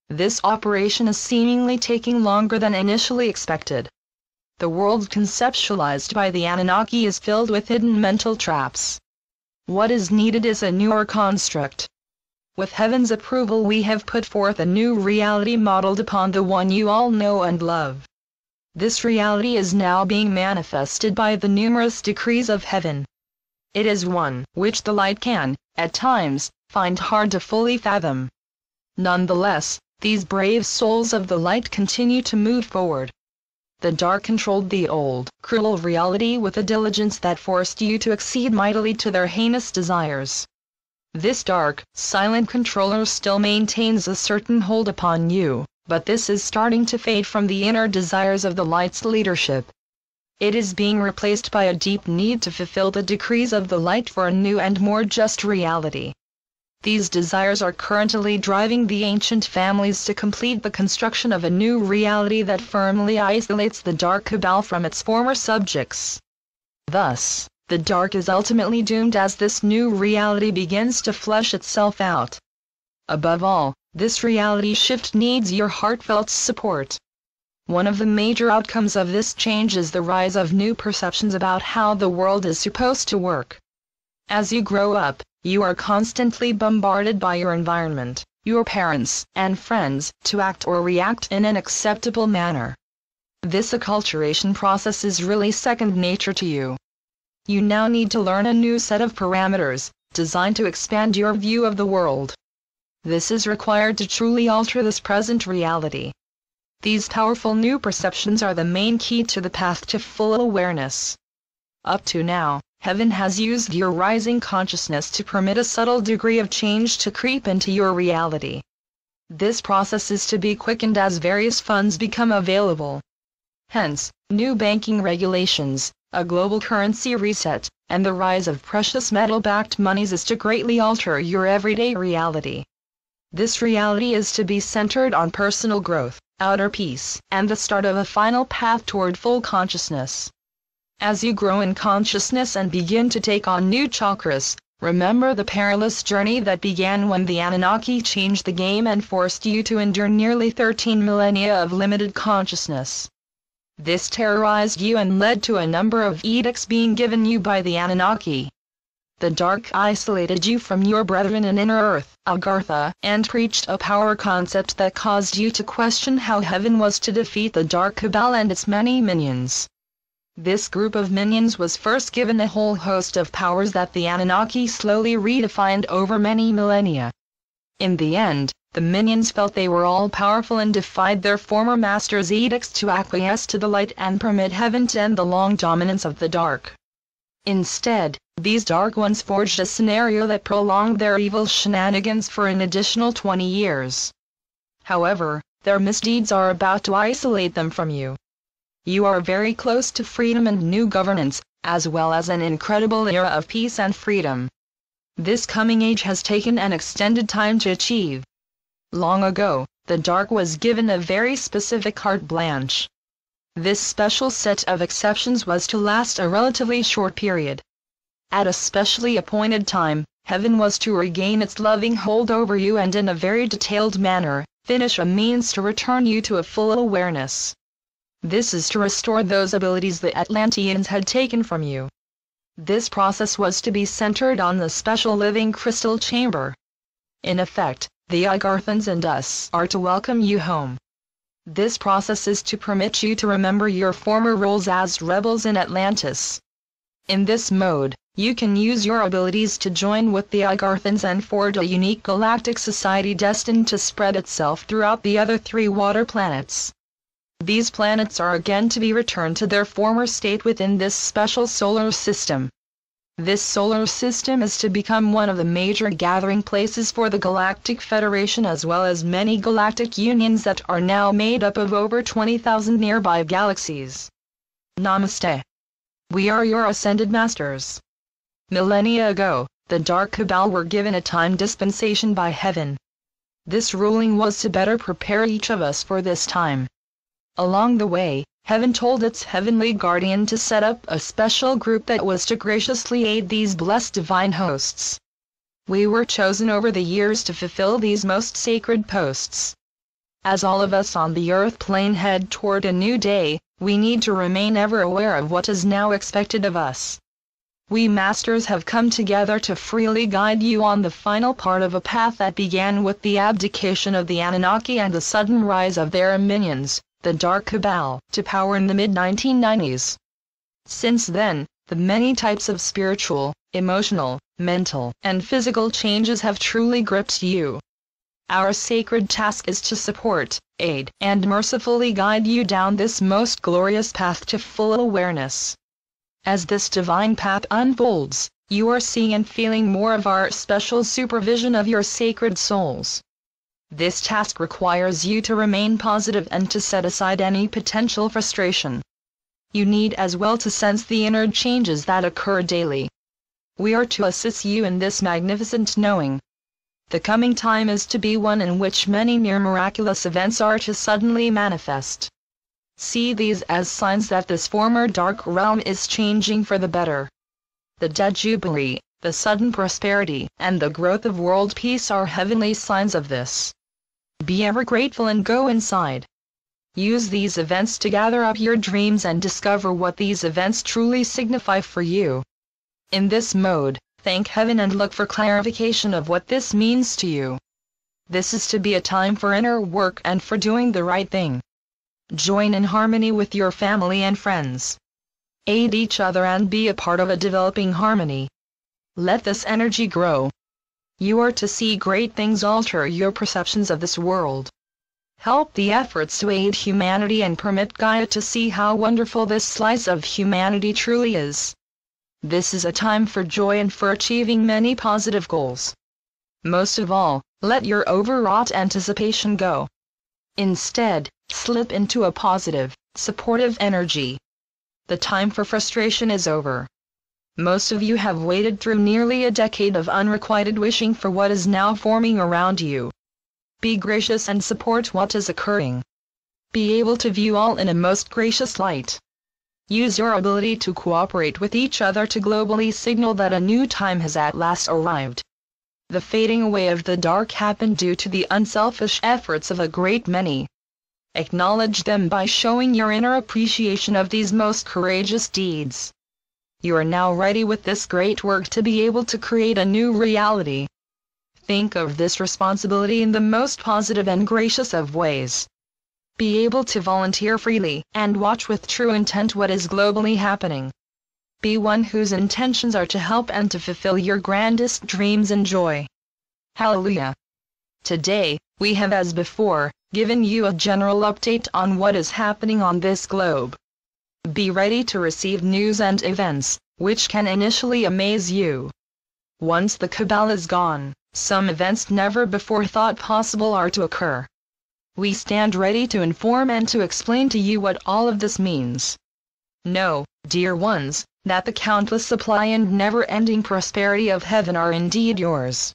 This operation is seemingly taking longer than initially expected. The world conceptualized by the Anunnaki is filled with hidden mental traps. What is needed is a newer construct. With Heaven's approval, we have put forth a new reality modeled upon the one you all know and love. This reality is now being manifested by the numerous decrees of Heaven. It is one which the light can, at times, find hard to fully fathom. Nonetheless, these brave souls of the light continue to move forward. The dark controlled the old, cruel reality with a diligence that forced you to accede mightily to their heinous desires. This dark, silent controller still maintains a certain hold upon you, but this is starting to fade from the inner desires of the light's leadership. It is being replaced by a deep need to fulfill the decrees of the light for a new and more just reality. These desires are currently driving the ancient families to complete the construction of a new reality that firmly isolates the dark cabal from its former subjects. Thus, the dark is ultimately doomed as this new reality begins to flesh itself out. Above all, this reality shift needs your heartfelt support. One of the major outcomes of this change is the rise of new perceptions about how the world is supposed to work. As you grow up, you are constantly bombarded by your environment, your parents, and friends, to act or react in an acceptable manner. This acculturation process is really second nature to you. You now need to learn a new set of parameters, designed to expand your view of the world. This is required to truly alter this present reality. These powerful new perceptions are the main key to the path to full awareness. Up to now, Heaven has used your rising consciousness to permit a subtle degree of change to creep into your reality. This process is to be quickened as various funds become available. Hence, new banking regulations, a global currency reset, and the rise of precious metal-backed monies is to greatly alter your everyday reality. This reality is to be centered on personal growth, outer peace, and the start of a final path toward full consciousness. As you grow in consciousness and begin to take on new chakras, remember the perilous journey that began when the Anunnaki changed the game and forced you to endure nearly 13 millennia of limited consciousness. This terrorized you and led to a number of edicts being given you by the Anunnaki. The dark isolated you from your brethren in inner earth, Agartha, and preached a power concept that caused you to question how Heaven was to defeat the dark cabal and its many minions. This group of minions was first given a whole host of powers that the Anunnaki slowly redefined over many millennia. In the end, the minions felt they were all powerful and defied their former masters' edicts to acquiesce to the light and permit Heaven to end the long dominance of the dark. Instead, these dark ones forged a scenario that prolonged their evil shenanigans for an additional 20 years. However, their misdeeds are about to isolate them from you. You are very close to freedom and new governance, as well as an incredible era of peace and freedom. This coming age has taken an extended time to achieve. Long ago, the dark was given a very specific carte blanche. This special set of exceptions was to last a relatively short period. At a specially appointed time, Heaven was to regain its loving hold over you and in a very detailed manner, finish a means to return you to a full awareness. This is to restore those abilities the Atlanteans had taken from you. This process was to be centered on the special living crystal chamber. In effect, the Agarthans and us are to welcome you home. This process is to permit you to remember your former roles as rebels in Atlantis. In this mode, you can use your abilities to join with the Agarthans and forge a unique galactic society destined to spread itself throughout the other 3 water planets. These planets are again to be returned to their former state within this special solar system. This solar system is to become one of the major gathering places for the Galactic Federation as well as many galactic unions that are now made up of over 20,000 nearby galaxies. Namaste. We are your Ascended Masters. Millennia ago, the Dark Cabal were given a time dispensation by Heaven. This ruling was to better prepare each of us for this time. Along the way, Heaven told its heavenly guardian to set up a special group that was to graciously aid these blessed divine hosts. We were chosen over the years to fulfill these most sacred posts. As all of us on the earth plane head toward a new day, we need to remain ever aware of what is now expected of us. We masters have come together to freely guide you on the final part of a path that began with the abdication of the Anunnaki and the sudden rise of their minions, the Dark Cabal, to power in the mid-1990s. Since then, the many types of spiritual, emotional, mental, and physical changes have truly gripped you. Our sacred task is to support, aid, and mercifully guide you down this most glorious path to full awareness. As this divine path unfolds, you are seeing and feeling more of our special supervision of your sacred souls. This task requires you to remain positive and to set aside any potential frustration. You need as well to sense the inner changes that occur daily. We are to assist you in this magnificent knowing. The coming time is to be one in which many near miraculous events are to suddenly manifest. See these as signs that this former dark realm is changing for the better. The dead jubilee, the sudden prosperity, and the growth of world peace are heavenly signs of this. Be ever grateful and go inside. Use these events to gather up your dreams and discover what these events truly signify for you. In this mode, thank heaven and look for clarification of what this means to you. This is to be a time for inner work and for doing the right thing. Join in harmony with your family and friends. Aid each other and be a part of a developing harmony. Let this energy grow. You are to see great things alter your perceptions of this world. Help the efforts to aid humanity and permit Gaia to see how wonderful this slice of humanity truly is. This is a time for joy and for achieving many positive goals. Most of all, let your overwrought anticipation go. Instead, slip into a positive, supportive energy. The time for frustration is over. Most of you have waited through nearly a decade of unrequited wishing for what is now forming around you. Be gracious and support what is occurring. Be able to view all in a most gracious light. Use your ability to cooperate with each other to globally signal that a new time has at last arrived. The fading away of the dark happened due to the unselfish efforts of a great many. Acknowledge them by showing your inner appreciation of these most courageous deeds. You are now ready with this great work to be able to create a new reality. Think of this responsibility in the most positive and gracious of ways. Be able to volunteer freely and watch with true intent what is globally happening. Be one whose intentions are to help and to fulfill your grandest dreams and joy. Hallelujah! Today, we have as before, given you a general update on what is happening on this globe. Be ready to receive news and events, which can initially amaze you. Once the cabal is gone, some events never before thought possible are to occur. We stand ready to inform and to explain to you what all of this means. Know, dear ones, that the countless supply and never-ending prosperity of heaven are indeed yours.